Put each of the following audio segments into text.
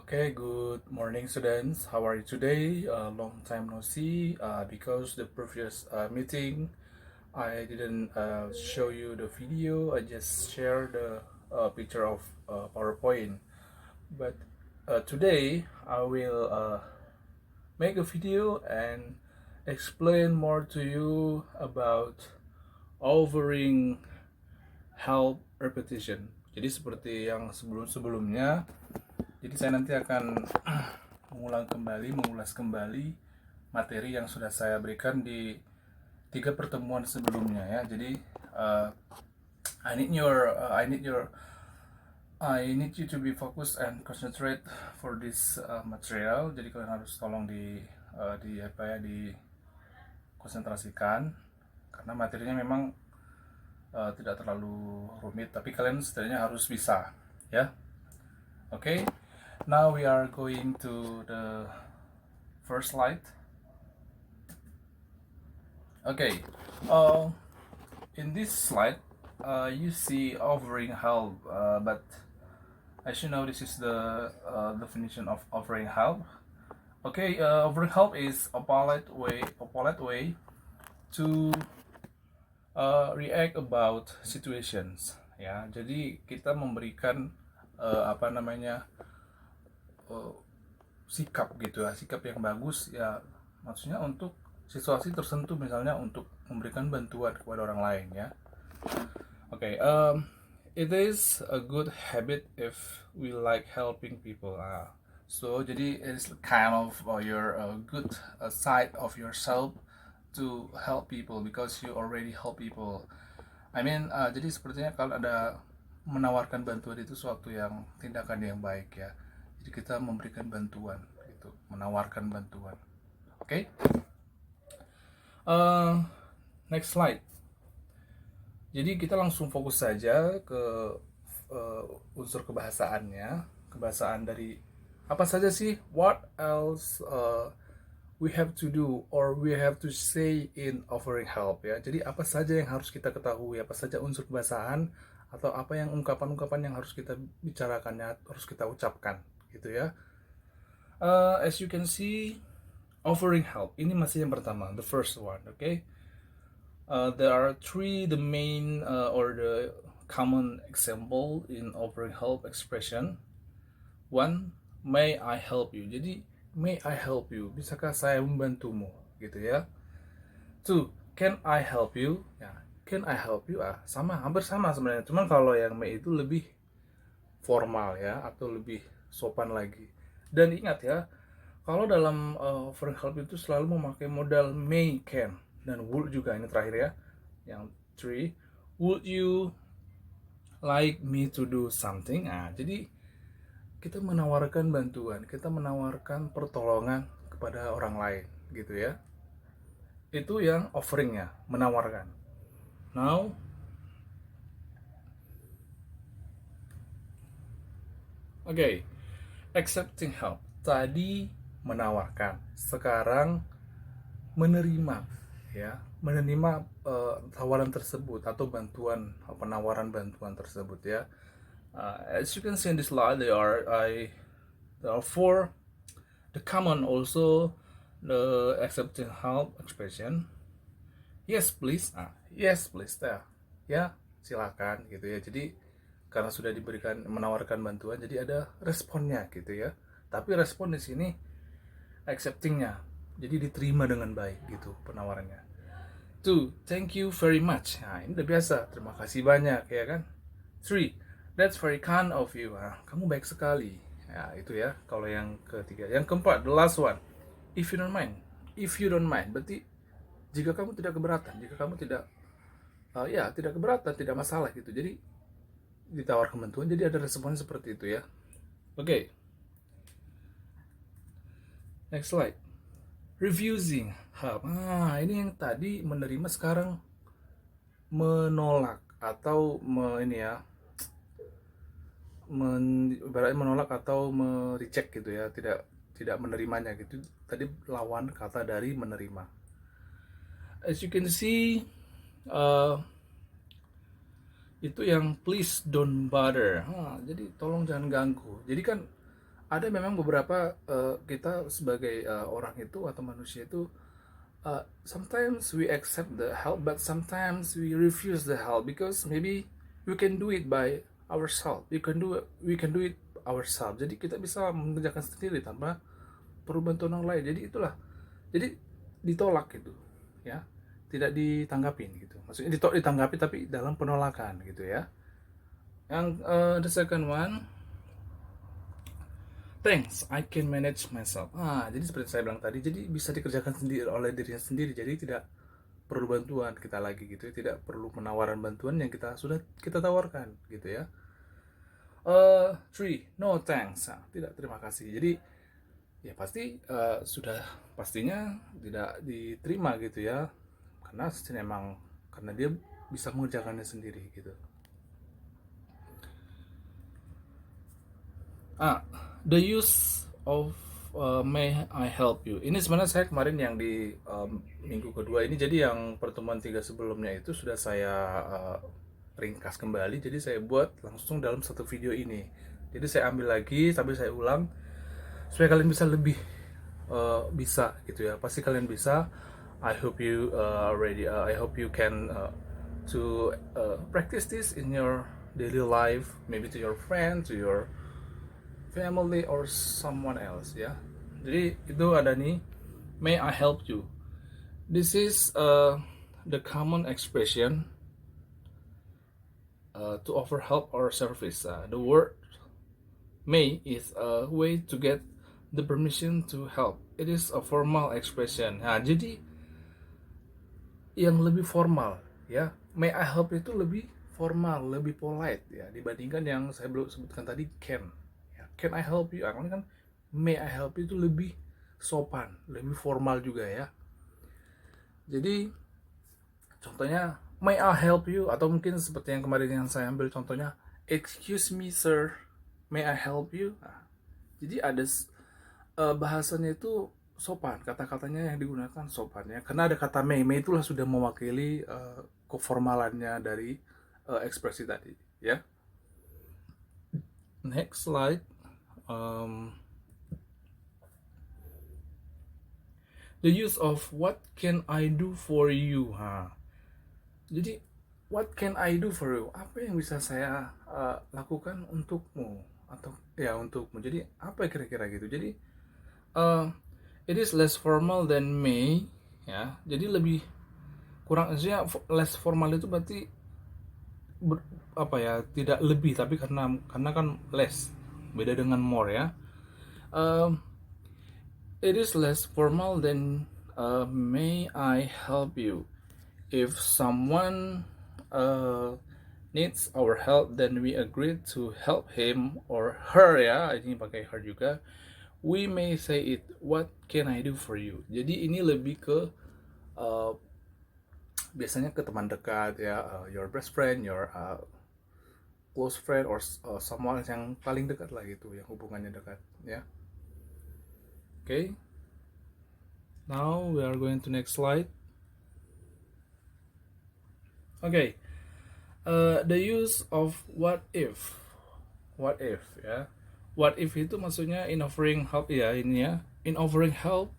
Okay, good morning, students. How are you today? Long time no see. Because the previous meeting, I didn't show you the video. I just shared the picture of PowerPoint. But today, I will make a video and explain more to you about offering help repetition. Jadi seperti yang sebelum-sebelumnya. Jadi saya nanti akan mengulas kembali materi yang sudah saya berikan di 3 pertemuan sebelumnya ya. Jadi I need you to be focused and concentrate for this material. Jadi kalian harus tolong dikonsentrasikan karena materinya memang tidak terlalu rumit, tapi kalian setidaknya harus bisa ya. Okay. Now we are going to the first slide. Okay, in this slide, you see offering help, but as you know, this is the definition of offering help. Okay, offering help is a polite way to react about situations. Ya, jadi kita memberikan sikap gitu ya, sikap yang bagus ya, maksudnya untuk situasi tertentu, misalnya untuk memberikan bantuan kepada orang lain ya. Okay, it is a good habit if we like helping people. So jadi it's kind of your good side of yourself to help people because you already help people. Jadi sepertinya kalau ada menawarkan bantuan itu suatu yang tindakan yang baik ya. Jadi kita memberikan bantuan, gitu, menawarkan bantuan. Oke? Next slide. Jadi kita langsung fokus saja ke unsur kebahasaannya, kebahasaan dari apa saja sih? What else we have to do or we have to say in offering help ya. Jadi apa saja yang harus kita ketahui, apa saja unsur kebahasaan atau apa yang ungkapan-ungkapan yang harus kita bicarakan, ya, harus kita ucapkan gitu ya. As you can see, offering help ini masih yang pertama, the first one. Okay, there are the main or the common example in offering help expression. One, may I help you. Jadi may I help you, bisakah saya membantumu gitu ya. Two, can I help you. Ya, can I help you, hampir sama sebenarnya, cuman kalau yang may itu lebih formal ya, atau lebih sopan lagi. Dan ingat ya, kalau dalam offering help itu selalu memakai modal may, can, dan would juga. Ini terakhir ya, yang 3, would you like me to do something. Jadi kita menawarkan bantuan, kita menawarkan pertolongan kepada orang lain gitu ya. Itu yang offeringnya, menawarkan. Now, okay, accepting help. Tadi menawarkan, sekarang menerima ya, menerima tawaran tersebut atau bantuan, penawaran bantuan tersebut ya. As you can see in this slide, there are 4 the common also the accepting help expression. Yes please, yes please ya, silakan gitu ya. Jadi karena sudah diberikan, menawarkan bantuan, jadi ada responnya gitu ya. Tapi respon di sini acceptingnya, jadi diterima dengan baik gitu penawarannya. 2, thank you very much. Ini udah biasa, terima kasih banyak ya kan. 3, that's very kind of you. Kamu baik sekali. Ya, itu ya kalau yang ketiga. Yang keempat, the last one, if you don't mind. If you don't mind, berarti jika kamu tidak keberatan, jika kamu tidak tidak keberatan, tidak masalah gitu. Jadi ditawarkan bantuan, jadi ada respon seperti itu ya. Oke. Next slide. Refusing help. Ini yang tadi menerima, sekarang menolak atau menolak atau mereject gitu ya, tidak menerimanya gitu. Tadi lawan kata dari menerima. As you can see, itu yang please don't bother. Jadi tolong jangan ganggu. Jadi kan ada memang beberapa kita sebagai orang itu atau manusia itu sometimes we accept the help but sometimes we refuse the help because maybe we can do it by ourselves. We can do it ourselves. Jadi kita bisa mengerjakan sendiri tanpa perlu bantuan orang lain. Jadi itulah. Jadi ditolak gitu, ya. Tidak ditanggapin gitu. Maksudnya ditanggapi tapi dalam penolakan gitu ya. Yang the second one, thanks, I can manage myself. Jadi seperti saya bilang tadi, jadi bisa dikerjakan sendiri oleh dirinya sendiri. Jadi tidak perlu bantuan kita lagi gitu ya. Tidak perlu penawaran bantuan yang sudah kita tawarkan gitu ya. Three, no thanks. Tidak terima kasih. Jadi ya pasti sudah pastinya tidak diterima gitu ya. Karena dia bisa mengerjakannya sendiri gitu. The use of may I help you. Ini sebenarnya saya kemarin yang di minggu kedua ini, jadi yang pertemuan 3 sebelumnya itu sudah saya ringkas kembali, jadi saya buat langsung dalam satu video ini. Jadi saya ambil lagi sampai saya ulang supaya kalian bisa lebih bisa gitu ya. Pasti kalian bisa. I hope you ready. I hope you can to practice this in your daily life, maybe to your friend, to your family or someone else ya. Jadi itu ada nih, may I help you. This is the common expression to offer help or service. The word may is a way to get the permission to help. It is a formal expression. Jadi yang lebih formal ya, may I help itu lebih formal, lebih polite ya dibandingkan yang saya belum sebutkan tadi, can I help you? Karena kan may I help you itu lebih sopan, lebih formal juga ya. Jadi contohnya may I help you, atau mungkin seperti yang kemarin yang saya ambil contohnya, excuse me sir, may I help you? Jadi ada bahasanya itu sopan, kata-katanya yang digunakan sopan ya. Karena ada kata may itulah sudah mewakili keformalannya dari ekspresi tadi ya. Next slide. The use of what can I do for you. Jadi what can I do for you? Apa yang bisa saya lakukan untukmu atau ya untukmu. Jadi apa kira-kira gitu. Jadi it is less formal than may ya. Jadi lebih kurang aja, less formal itu berarti tidak lebih, tapi karena kan less, beda dengan more ya. It is less formal than may I help you. If someone needs our help, then we agree to help him or her ya. Ini pakai her juga. We may say it, what can I do for you? Jadi ini lebih ke biasanya ke teman dekat ya, your best friend, your close friend or someone yang paling dekat lah gitu, yang hubungannya dekat ya. Okay, now we are going to next slide. Okay, the use of what if ya. What if itu maksudnya in offering help ya, ini ya. In offering help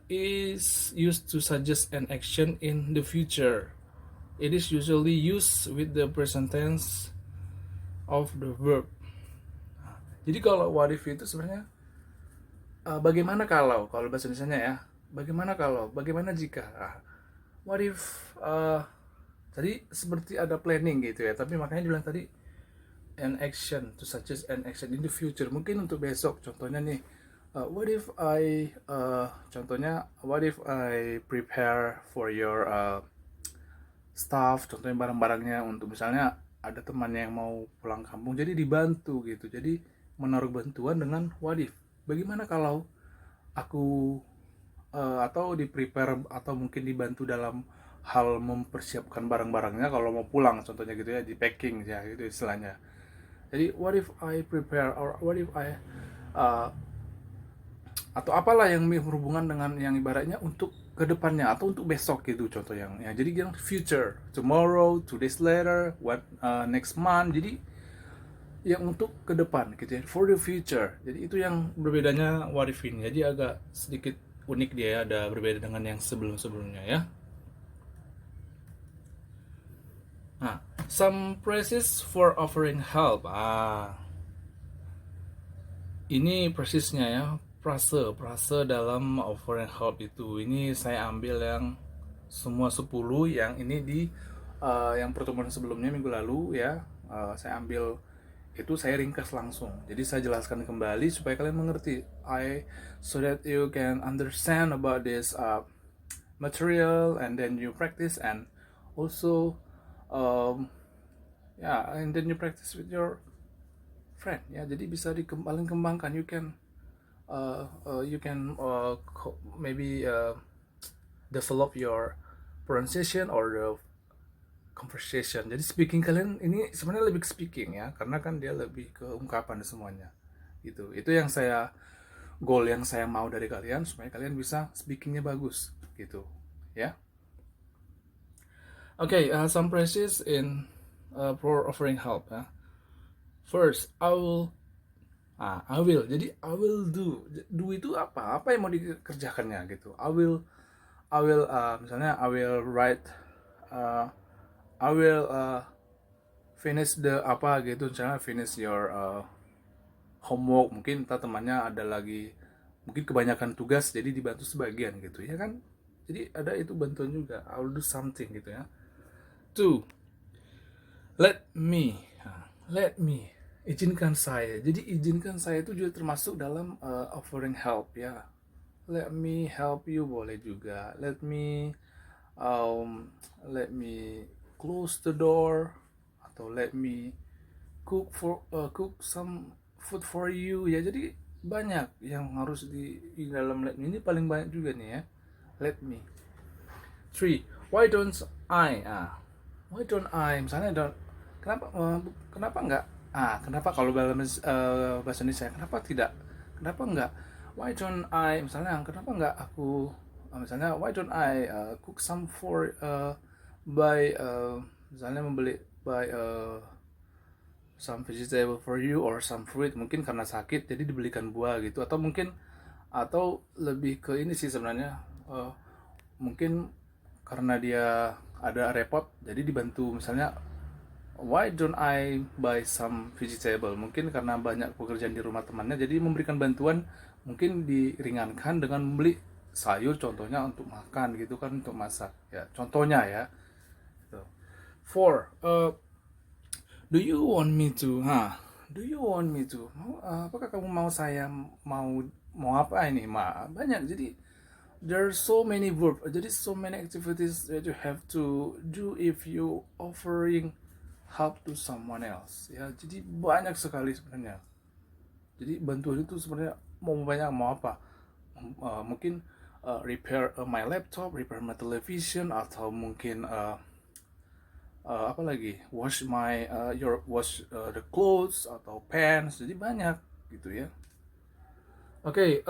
is used to suggest an action in the future. It is usually used with the present tense of the verb. Jadi kalau what if itu sebenarnya bagaimana kalau bahasa Indonesianya ya, bagaimana jika. What if tadi seperti ada planning gitu ya, tapi makanya dibilang tadi an action, to suggest an action in the future, mungkin untuk besok. Contohnya nih, what if I prepare for your stuff, contohnya barang-barangnya, untuk misalnya ada temannya yang mau pulang kampung, jadi dibantu gitu. Jadi menaruh bantuan dengan what if, bagaimana kalau aku atau di prepare atau mungkin dibantu dalam hal mempersiapkan barang-barangnya kalau mau pulang, contohnya gitu ya, di packing ya gitu istilahnya. Jadi what if I prepare, or what if I atau apalah yang berhubungan dengan yang ibaratnya untuk kedepannya atau untuk besok gitu, contoh yang ya, jadi yang future, tomorrow, 2 days later, what next month. Jadi yang untuk ke depan gitu ya, for the future. Jadi itu yang berbedanya what if ini. Jadi agak sedikit unik dia ya, ada berbeda dengan yang sebelum-sebelumnya ya. Nah, some phrases for offering help. Ini persisnya ya, frase dalam offering help itu. Ini saya ambil yang semua 10 yang ini di yang pertemuan sebelumnya minggu lalu ya. Saya ambil itu, saya ringkas langsung. Jadi saya jelaskan kembali supaya kalian mengerti. So that you can understand about this material, and then you practice, and also and then you practice with your friend ya. Jadi bisa paling kembangkan. You can maybe develop your pronunciation or the conversation. Jadi speaking kalian ini sebenarnya lebih speaking ya, karena kan dia lebih ke ungkapan semuanya gitu. Itu yang goal yang saya mau dari kalian, supaya kalian bisa speakingnya bagus gitu ya. Okay, some phrases in for offering help ya. First, I will. I will. Jadi I will do. Do itu apa? Apa yang mau dikerjakannya gitu. I will. Misalnya I will write. I will finish the apa gitu. Misalnya finish your homework. Mungkin temannya ada lagi, mungkin kebanyakan tugas, jadi dibantu sebagian gitu ya kan. Jadi ada itu bantuan juga. I will do something gitu ya. Two, let me. Izinkan saya. Jadi izinkan saya itu juga termasuk dalam offering help ya. Let me help you boleh juga. Let me close the door, atau let me cook some food for you ya. Jadi banyak yang harus di dalam let me ini, paling banyak juga nih ya. Let me. 3. Why don't I? Misalnya kenapa enggak? Kenapa kalau dalam bahasa Indonesia, kenapa tidak? Kenapa enggak? Why don't I? Misalnya kenapa enggak aku misalnya why don't I cook some for misalnya buy some vegetable for you or some fruit. Mungkin karena sakit jadi dibelikan buah gitu, atau lebih ke ini sih sebenarnya, mungkin karena dia ada repot jadi dibantu. Misalnya why don't I buy some vegetable, mungkin karena banyak pekerjaan di rumah temannya jadi memberikan bantuan, mungkin diringankan dengan membeli sayur contohnya untuk makan gitu kan, untuk masak ya contohnya ya. 4. Do you want me to apakah kamu mau saya mau apa ini banyak. Jadi there are so many verbs, jadi so many activities that you have to do if you offering help to someone else ya. Jadi banyak sekali sebenarnya. Jadi bantuan itu sebenarnya mau apa, mungkin repair my laptop, repair my television, atau mungkin apa lagi, wash the clothes atau pants. Jadi banyak gitu ya. Oke,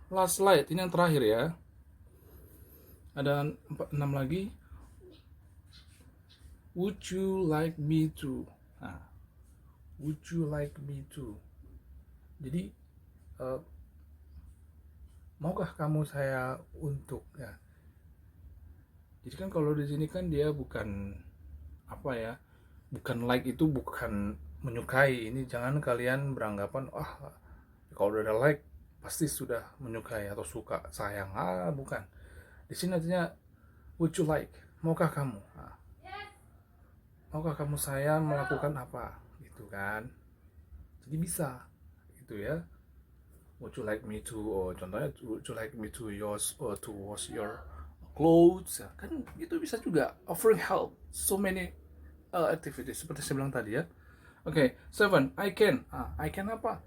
last slide, ini yang terakhir ya. Ada 6 lagi. Would you like me to? Would you like me to? Jadi maukah kamu saya untuk ya. Jadi kan kalau di sini kan dia bukan apa ya, bukan like itu bukan menyukai. Ini jangan kalian beranggapan kalau udah ada like pasti sudah menyukai atau suka, sayang. Bukan. Di sini artinya would you like, maukah kamu? Maukah kamu saya melakukan apa gitu kan. Jadi bisa gitu ya. Would you like me to, contohnya would you like me to wash your clothes ya. Kan itu bisa juga offering help, so many activities seperti saya bilang tadi ya. Oke, 7. I can apa?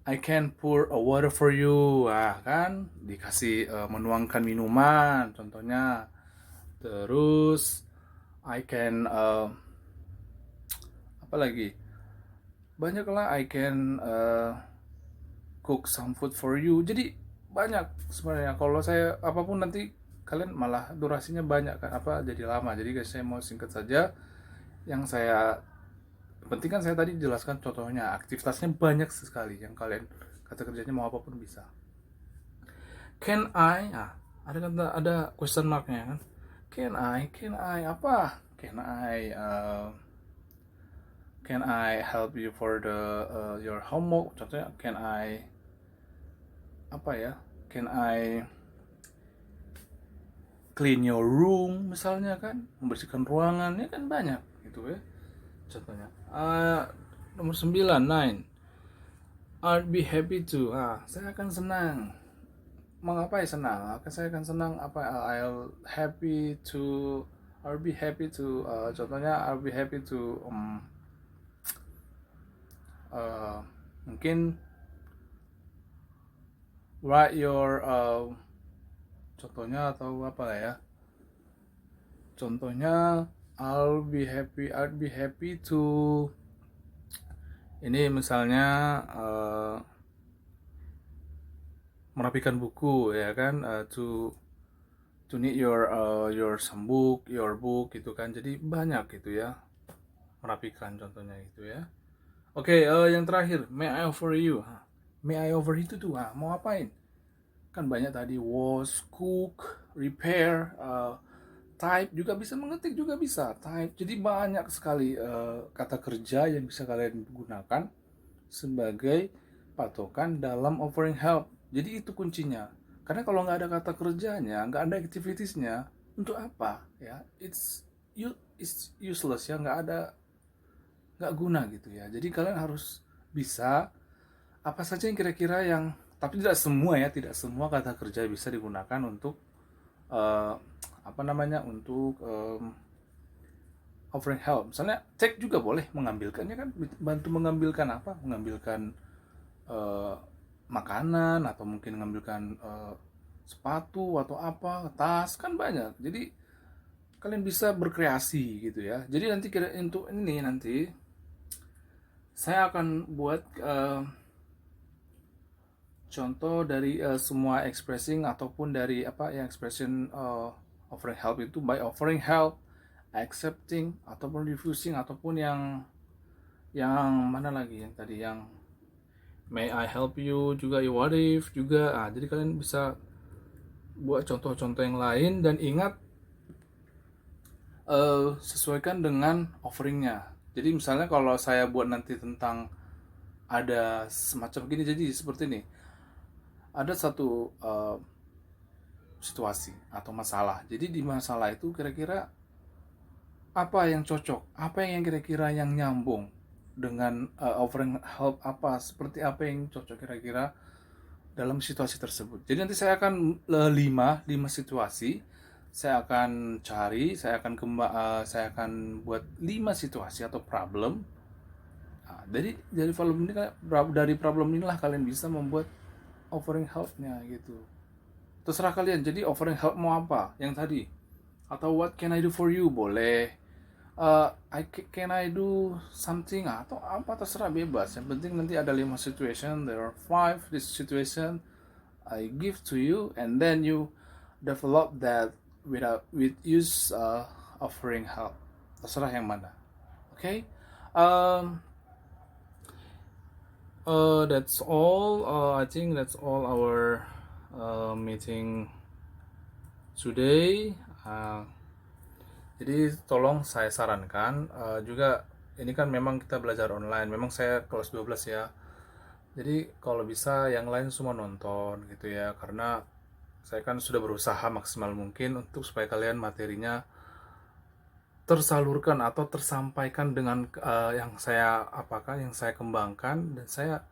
I can pour a water for you. Kan dikasih menuangkan minuman contohnya. Terus I can apa lagi? Banyaklah. I can cook some food for you. Jadi banyak sebenarnya. Kalau saya apapun nanti kalian malah durasinya banyak kan, jadi lama. Jadi guys, saya mau singkat saja. yang saya penting kan saya tadi jelaskan contohnya, aktivitasnya banyak sekali yang kalian kata kerjanya mau apapun bisa. Can I? Nah, ada question marknya kan. Can I apa? Can I help you for the your homework? Contohnya, can I apa ya? Can I clean your room misalnya kan, membersihkan ruangannya kan banyak gitu ya. Contohnya. Nomor 9, 9. I'd be happy to. Saya akan senang. Mengapa ya senang? Saya akan senang apa? I'll be happy to. Contohnya, I'll be happy to. Uh, Mungkin write your. Contohnya atau apa lah ya? Contohnya, I'd be happy to. Ini misalnya merapikan buku ya kan, to knit your some book, your book gitu kan. Jadi banyak gitu ya, merapikan contohnya gitu ya. Oke, yang terakhir, may I offer you. May I offer itu tuh, mau apain? Kan banyak tadi, wash, cook, repair, type juga bisa, mengetik juga bisa, type. Jadi banyak sekali kata kerja yang bisa kalian gunakan sebagai patokan dalam offering help. Jadi itu kuncinya. Karena kalau nggak ada kata kerjanya, nggak ada activitiesnya, untuk apa ya? It's useless ya, nggak guna gitu ya. Jadi kalian harus bisa apa saja yang kira-kira yang, tapi tidak semua ya, tidak semua kata kerja bisa digunakan untuk apa namanya, untuk offering help. Misalnya cek juga boleh, mengambilkannya kan, bantu mengambilkan apa? Mengambilkan makanan, atau mungkin mengambilkan sepatu atau apa, tas, kan banyak. Jadi kalian bisa berkreasi gitu ya. Jadi nanti kira untuk ini nanti saya akan buat contoh dari semua expressing ataupun dari apa yang expression offering help itu, by offering help, accepting ataupun refusing, ataupun yang mana lagi yang tadi, yang may I help you juga, ya what if juga. Jadi kalian bisa buat contoh-contoh yang lain, dan ingat sesuaikan dengan offeringnya. Jadi misalnya kalau saya buat nanti tentang ada semacam gini, jadi seperti ini, ada satu situasi atau masalah. Jadi di masalah itu kira-kira apa yang cocok, apa yang kira-kira yang nyambung dengan offering help, apa seperti apa yang cocok kira-kira dalam situasi tersebut. Jadi nanti saya akan lima situasi, saya akan cari, saya akan buat 5 situasi atau problem. Dari problem inilah kalian bisa membuat offering help-nya gitu. Terserah kalian. Jadi offering help mau apa? Yang tadi. Atau what can I do for you? Boleh. Can I do something? Atau apa, terserah, bebas. Yang penting nanti ada 5 situation. There are 5 this situation I give to you, and then you develop that with use offering help. Terserah yang mana. Okay? That's all. I think that's all our meeting today. Jadi tolong saya sarankan juga, ini kan memang kita belajar online. Memang saya kelas 12 ya. Jadi kalau bisa yang lain semua nonton gitu ya, karena saya kan sudah berusaha maksimal mungkin untuk supaya kalian materinya tersalurkan atau tersampaikan dengan yang saya kembangkan, dan saya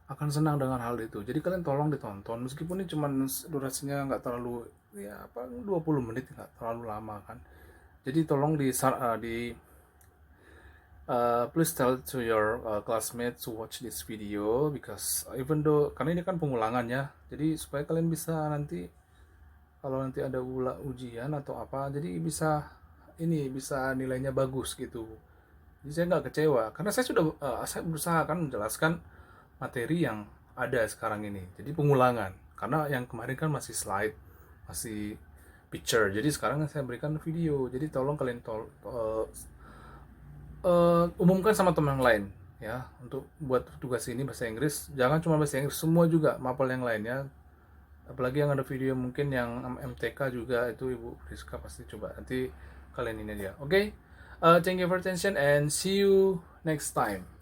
akan senang dengan hal itu. Jadi kalian tolong ditonton, meskipun ini cuma durasinya nggak terlalu, ya 20 menit, nggak terlalu lama kan. Jadi tolong please tell to your classmates to watch this video, because even though, karena ini kan pengulangan ya, jadi supaya kalian bisa nanti kalau nanti ada ujian atau apa, jadi bisa nilainya bagus gitu. Jadi saya nggak kecewa, karena saya berusaha kan menjelaskan materi yang ada sekarang ini. Jadi pengulangan, karena yang kemarin kan masih slide, masih picture. Jadi sekarang saya berikan video. Jadi tolong kalian umumkan sama teman yang lain ya, untuk buat tugas ini bahasa Inggris. Jangan cuma bahasa Inggris, semua juga mapel yang lainnya. Apalagi yang ada video mungkin yang MTK juga, itu Ibu Rizka pasti coba nanti kalian ini aja. Oke, thank you for attention and see you next time.